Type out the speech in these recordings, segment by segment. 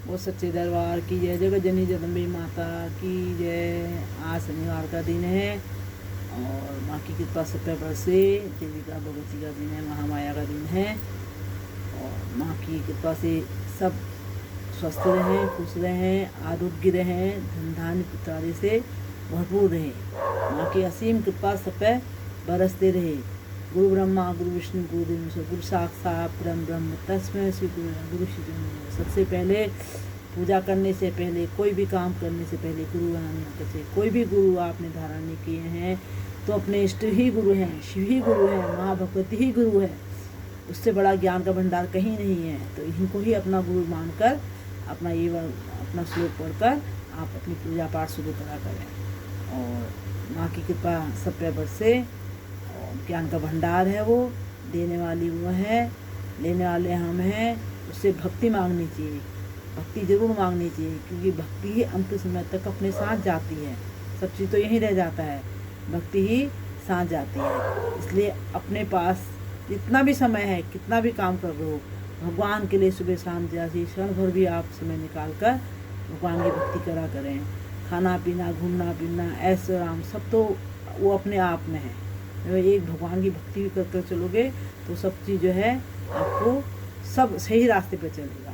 वो सच्चे दरबार की जय। जगत जननी जगदम्बे माता की जय। आज शनिवार का दिन है और माँ की कृपा सब पे बरसे। देविका भगवती का दिन है, महामाया का दिन है और माँ की कृपा से सब स्वस्थ रहें, खुश रहें, आरोग्य रहें, धन धान्य पुत्रादि से भरपूर रहें। माँ की असीम कृपा सब पे बरसते रहे। गुरु ब्रह्मा गुरु विष्णु गुरु देव गुरु साक्षात परम ब्रह्म तस्मै श्री गुरु श्री गुरु। सबसे पहले पूजा करने से पहले, कोई भी काम करने से पहले गुरु बनाना चाहिए। कोई भी गुरु आपने धारण नहीं किए हैं तो अपने इष्ट ही गुरु हैं, शिव ही गुरु हैं, माँ भगवती ही गुरु है। उससे बड़ा ज्ञान का भंडार कहीं नहीं है। तो इनको ही अपना गुरु मानकर अपना श्लोक पढ़कर आप अपनी पूजा पाठ शुरू करा करें और माँ की कृपा सब पे बरसे। और ज्ञान का भंडार है वो, देने वाली वो है, लेने वाले हम हैं। उससे भक्ति मांगनी चाहिए, भक्ति जरूर मांगनी चाहिए, क्योंकि भक्ति ही अंत समय तक अपने साथ जाती है। सब चीज़ तो यहीं रह जाता है, भक्ति ही साथ जाती है। इसलिए अपने पास जितना भी समय है, कितना भी काम कर रहे हो, भगवान के लिए सुबह शाम जैसी क्षण भर भी आप समय निकाल कर भगवान की भक्ति करा करें। खाना पीना, घूमना फिरना, ऐश आराम सब तो वो अपने आप में है। जब एक भगवान की भक्ति भी कर कर चलोगे तो सब चीज़ जो है आपको सब सही रास्ते पे चलेगा।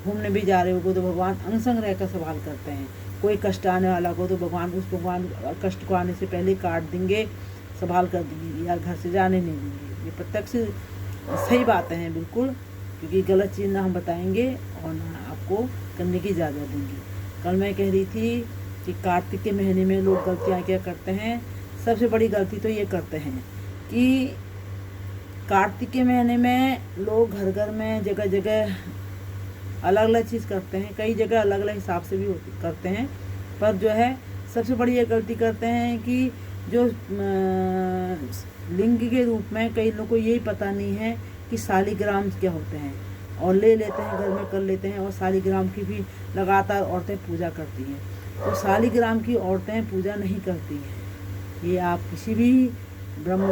घूमने भी जा रहे हो तो भगवान अंग संग रहकर सवाल करते हैं। कोई कष्ट आने वाला को तो भगवान कष्ट को आने से पहले काट देंगे, सवाल कर देंगे या घर से जाने नहीं देंगे। ये प्रत्यक्ष सही बातें हैं बिल्कुल, क्योंकि गलत चीज़ ना हम बताएंगे और ना आपको करने की इजाज़त देंगे। कल मैं कह रही थी कि कार्तिक के महीने में लोग गलतियाँ क्या करते हैं। सबसे बड़ी गलती तो ये करते हैं कि कार्तिक के महीने में लोग घर घर में जगह जगह अलग अलग चीज़ करते हैं। कई जगह अलग अलग हिसाब से भी करते हैं, पर जो है सबसे बड़ी ये गलती करते हैं कि जो लिंग के रूप में कई लोगों को यही पता नहीं है कि शालिग्राम क्या होते हैं, और ले लेते हैं, घर में कर लेते हैं। और शालिग्राम की भी लगातार औरतें पूजा करती हैं। तो शालिग्राम की औरतें पूजा नहीं करती हैं। ये आप किसी भी ब्रह्म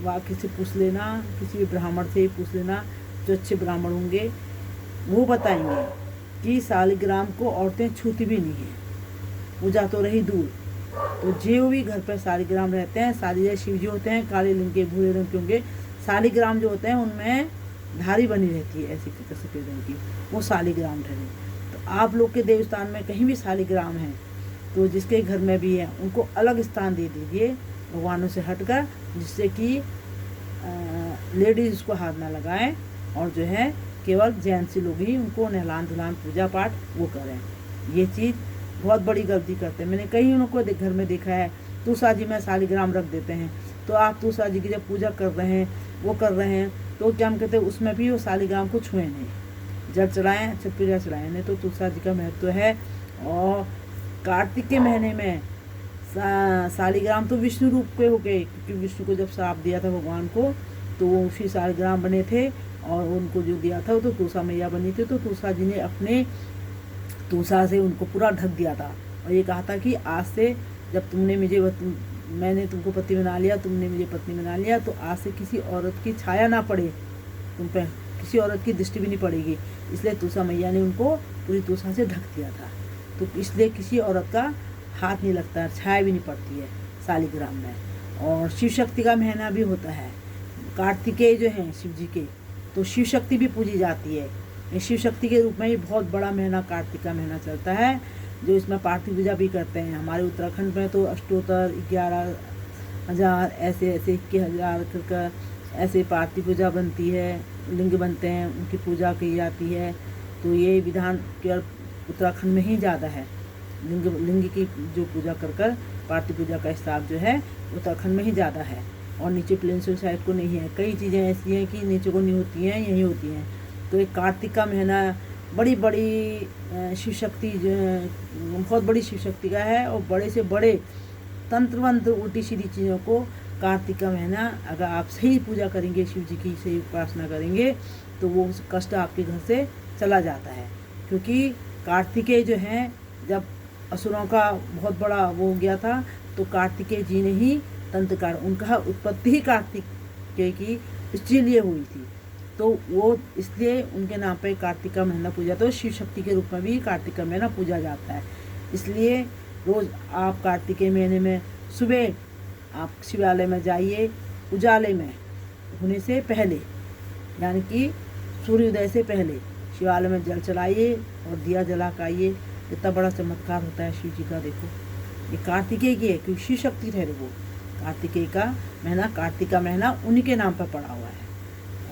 वाक्य से पूछ लेना, किसी भी ब्राह्मण से पूछ लेना, जो अच्छे ब्राह्मण होंगे वो बताएंगे कि शालिग्राम को औरतें छूती भी नहीं है, पूजा तो रही दूर। तो जो भी घर पर शालिग्राम रहते हैं, शालिग्राम शिव जी होते हैं, काले रंग के भूरे रंग के होंगे। शालिग्राम जो होते हैं उनमें धारी बनी रहती है ऐसी सफ़ेद रंग की, वो शालिग्राम ठहरे। तो आप लोग के देवस्थान में कहीं भी शालिग्राम है तो जिसके घर में भी है उनको अलग स्थान दे दीजिए भगवानों से हटकर, जिससे कि लेडीज़ उसको हाथ ना लगाएं और जो है केवल जेंट्स लोग ही उनको नहलान धुलान पूजा पाठ वो करें। ये चीज़ बहुत बड़ी गलती करते हैं। मैंने कई उनको घर में देखा है, तुलसा जी में शालिग्राम रख देते हैं। तो आप तुलसा जी की जब पूजा कर रहे हैं, वो कर रहे हैं, तो क्या हम कहते हैं उसमें भी वो शालिग्राम को छुएं नहीं, जल चढ़ाएँ, छत पूजा चढ़ाएँ नहीं। तो तुलसा जी का महत्व है। और कार्तिक के महीने में शालिग्राम तो विष्णु रूप के हो गए, क्योंकि विष्णु को जब श्राप दिया था भगवान को तो वो उसी शालिग्राम बने थे, और उनको जो दिया था वो तो तुलसा मैया बनी थी। तो तुलसा जी ने अपने तुलसा से उनको पूरा ढक दिया था और ये कहा था कि आज से जब मैंने तुमको पति बना लिया, तुमने मुझे पत्नी बना लिया, तो आज से किसी औरत की छाया ना पड़े तुम पे, किसी औरत की दृष्टि भी नहीं पड़ेगी। इसलिए तुलसा मैया ने उनको पूरी तुलसा से ढक दिया था। तो इसलिए किसी औरत का हाथ नहीं लगता, छाया भी नहीं पड़ती है शालिग्राम में। और शिव शक्ति का महीना भी होता है, कार्तिकेय जो हैं शिव जी के, तो शिव शक्ति भी पूजी जाती है। शिव शक्ति के रूप में ये बहुत बड़ा महीना कार्तिक का महीना चलता है, जो इसमें पार्थिव पूजा भी करते हैं। हमारे उत्तराखंड में तो अष्टोत्तर 11,000 ऐसे 21,000 कर ऐसे पार्थिव पूजा बनती है, लिंग बनते हैं, उनकी पूजा की जाती है। तो ये विधान केवल उत्तराखंड में ही ज़्यादा है। लिंग की जो पूजा कर पार्थिव पूजा का हिसाब जो है उत्तराखंड में ही ज़्यादा है, और नीचे प्लेन्सों साइड को नहीं है। कई चीज़ें ऐसी हैं कि नीचे को नहीं होती हैं, यहीं होती हैं। तो एक कार्तिक का महीना बड़ी बड़ी शिव शक्ति बहुत बड़ी शिव शक्ति का है, और बड़े से बड़े तंत्र मंत्र उल्टी सीधी चीज़ों को कार्तिक का महीना अगर आप सही पूजा करेंगे, शिव जी की सही उपासना करेंगे, तो वो कष्ट आपके घर से चला जाता है। क्योंकि कार्तिकेय जो हैं, जब असुरों का बहुत बड़ा वो हो गया था, तो कार्तिकेय जी ने ही तंत्रकार, उनका उत्पत्ति ही कार्तिकेय की इसलिए हुई थी। तो वो इसलिए उनके नाम पे कार्तिक का महीना पूजा जाता है। शिव शक्ति के रूप में भी कार्तिक का महीना पूजा जाता है। इसलिए रोज़ आप कार्तिक के महीने में सुबह आप शिवालय में जाइए, उजाले में होने से पहले, यानी कि सूर्योदय से पहले शिवालय में जल चढ़ाइए और दिया जला के आइए। कितना बड़ा चमत्कार होता है शिव जी का। देखो ये कार्तिकेय की है, क्योंकि शिव शक्ति ठहरे वो। कार्तिकेय का महीना, कार्तिक का महीना उन्हीं के नाम पर पड़ा हुआ है।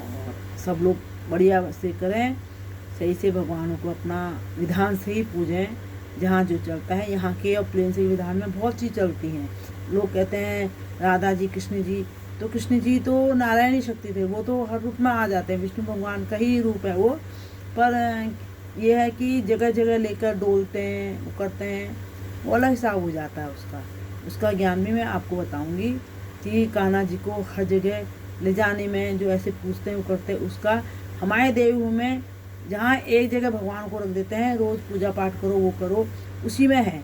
और सब लोग बढ़िया से करें, सही से भगवानों को अपना विधान से ही पूजें। जहाँ जो चलता है, यहाँ के और प्लेन से विधान में बहुत चीज़ चलती हैं। लोग कहते हैं राधा जी, कृष्ण जी, तो कृष्ण जी तो नारायणी शक्ति थे, वो तो हर रूप में आ जाते हैं, विष्णु भगवान का ही रूप है वो। पर ये है कि जगह जगह लेकर डोलते हैं, वो करते हैं, वो अलग हिसाब हो जाता है उसका ज्ञान भी मैं आपको बताऊंगी कि कान्हा जी को हर जगह ले जाने में जो ऐसे पूछते हैं, वो करते हैं, उसका हमारे देव में जहाँ एक जगह भगवान को रख देते हैं, रोज़ पूजा पाठ करो, वो करो, उसी में है।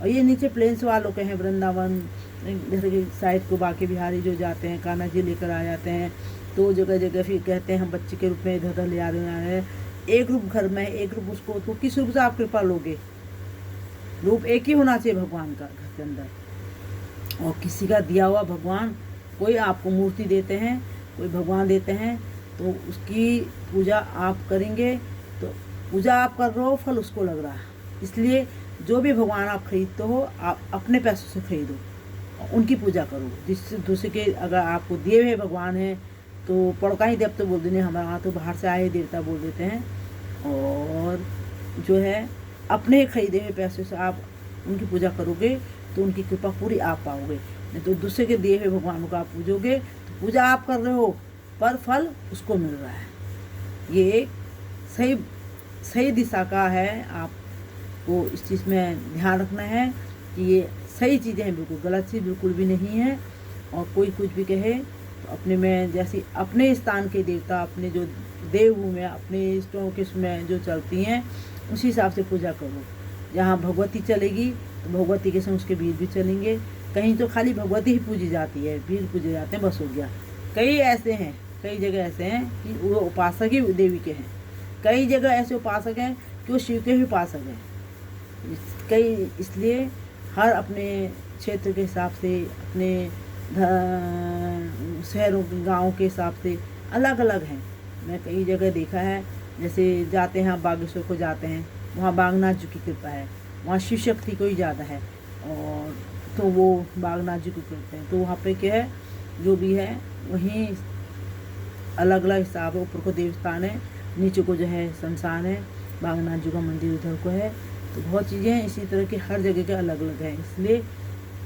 और ये नीचे प्लेन्स वालों के हैं, वृंदावन इधर की साइड को बाकी बिहारी जो जाते हैं, कान्हा जी लेकर आ जाते हैं, तो जगह जगह फिर कहते हैं हम बच्चे के रूप में इधर उधर ले आ रहे हैं। एक रूप घर में है, एक रूप उसको, तो किस रूप से आप कृपा लोगे? रूप एक ही होना चाहिए भगवान का घर के अंदर। और किसी का दिया हुआ भगवान, कोई आपको मूर्ति देते हैं, कोई भगवान देते हैं, तो उसकी पूजा आप करेंगे तो पूजा आप कर रहे हो, फल उसको लग रहा है। इसलिए जो भी भगवान आप खरीदते हो, आप अपने पैसों से खरीदो, उनकी पूजा करो। जिससे दूसरे के अगर आपको दिए हुए भगवान हैं तो पड़का ही देवता बोल देने, हमारे यहाँ तो बाहर से आए देवता बोल देते हैं। और जो है अपने खरीदे हुए पैसों से आप उनकी पूजा करोगे तो उनकी कृपा पूरी आप पाओगे। नहीं तो दूसरे के दिए हुए भगवानों को आप पूजोगे तो पूजा आप कर रहे हो पर फल उसको मिल रहा है। ये सही दिशा का है। आपको इस चीज़ में ध्यान रखना है कि ये सही चीज़ें हैं, बिल्कुल गलत चीज़ बिल्कुल भी नहीं है। और कोई कुछ भी कहे तो अपने में, जैसे अपने स्थान के देवता, अपने जो देवभूमि में, अपने इष्टों के में जो चलती हैं, उसी हिसाब से पूजा करो। जहाँ भगवती चलेगी तो भगवती के संग उसके वीर भी चलेंगे। कहीं तो खाली भगवती ही पूजी जाती है, वीर पूजे जाते हैं, बस हो गया। कई ऐसे हैं, कई जगह ऐसे हैं कि वो उपासक ही देवी के हैं। कई जगह ऐसे उपासक हैं कि वो शिव के भी उपासक हैं। इसलिए हर अपने क्षेत्र के हिसाब से, अपने शहरों गाँव के हिसाब से अलग अलग हैं। मैं कई जगह देखा है, जैसे जाते हैं बागेश्वर को जाते हैं, वहाँ बागनाथ जी की कृपा है, वहाँ शिव शक्ति को ही ज़्यादा है। और तो वो बागनाथ जी को करते हैं, तो वहाँ पे क्या है, जो भी है वहीं अलग अलग हिसाब है। ऊपर को देवस्थान है, नीचे को जो है शमशान है, बागनाथ जी का मंदिर उधर को है। तो बहुत चीज़ें हैं इसी तरह की, हर जगह के अलग अलग हैं। इसलिए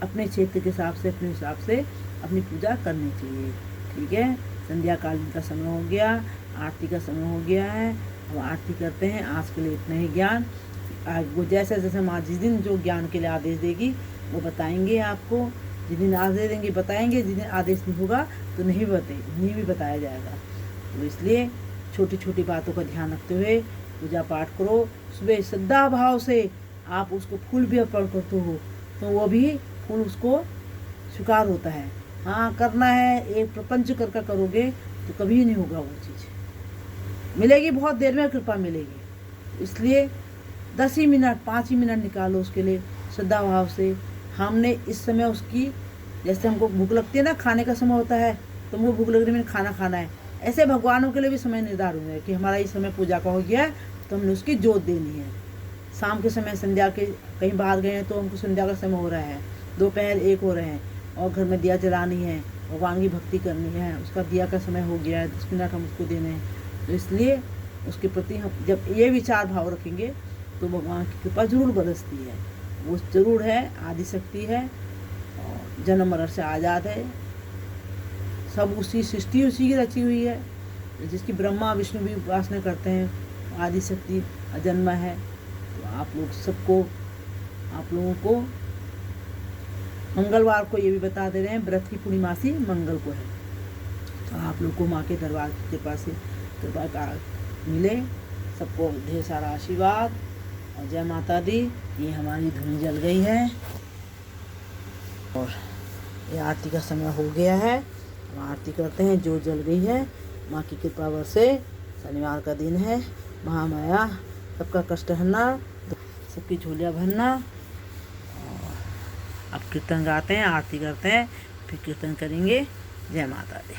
अपने क्षेत्र के हिसाब से, अपने हिसाब से अपनी पूजा करनी चाहिए। ठीक है, संध्या कालीन का समय हो गया, आरती का समय हो गया है, अब आरती करते हैं। आज के लिए इतना ही ज्ञान। वो जैसे जैसे माँ जिस दिन जो ज्ञान के लिए आदेश देगी वो बताएंगे आपको। जिस दिन आदेश देंगे बताएंगे, जिस दिन आदेश नहीं होगा तो नहीं भी बताया जाएगा। तो इसलिए छोटी छोटी बातों का ध्यान रखते हुए पूजा पाठ करो। सुबह श्रद्धा भाव से आप उसको फूल भी अर्पण करते हो तो वो भी फूल उसको स्वीकार होता है। हाँ, करना है, एक प्रपंच करके करोगे तो कभी नहीं होगा वो चीज़। मिलेगी बहुत देर में कृपा मिलेगी। इसलिए 10 ही मिनट, 5 ही मिनट निकालो उसके लिए श्रद्धा भाव से। हमने इस समय उसकी, जैसे हमको भूख लगती है ना, खाने का समय होता है, तो मुझे भूख लग रही है, मैंने खाना खाना है, ऐसे भगवानों के लिए भी समय निर्धारित है कि हमारा इस समय पूजा का हो गया है तो हमने उसकी जोत देनी है। शाम के समय संध्या के कहीं बाहर गए हैं तो हमको संध्या का समय हो रहा है, दोपहर 1 हो रहे हैं और घर में दिया जलानी है, भगवान की भक्ति करनी है, उसका दिया का समय हो गया है, 10 मिनट हम उसको देने हैं। तो इसलिए उसके प्रति हम जब ये विचार भाव रखेंगे तो भगवान की कृपा जरूर बरसती है। वो जरूर है, आदिशक्ति है और जन्म मरण से आज़ाद है। सब उसी सृष्टि उसी की रची हुई है, जिसकी ब्रह्मा विष्णु भी उपासना करते हैं। आदिशक्ति अजन्मा है। तो आप लोगों को मंगलवार को ये भी बता दे रहे हैं, व्रत की पूर्णिमासी मंगल को है। तो आप लोग को माँ के दरबार की कृपा से कृपा का मिले। सबको ढेर सारा आशीर्वाद और जय माता दी। ये हमारी धुनी जल गई है और ये आरती का समय हो गया है। हम आरती करते हैं, जो जल गई है माँ की कृपा से शनिवार का दिन है। महामाया सबका कष्ट हरना, सबकी झोलियाँ भरना। अब कीर्तन गाते हैं, आरती करते हैं, फिर कीर्तन करेंगे। जय माता दी।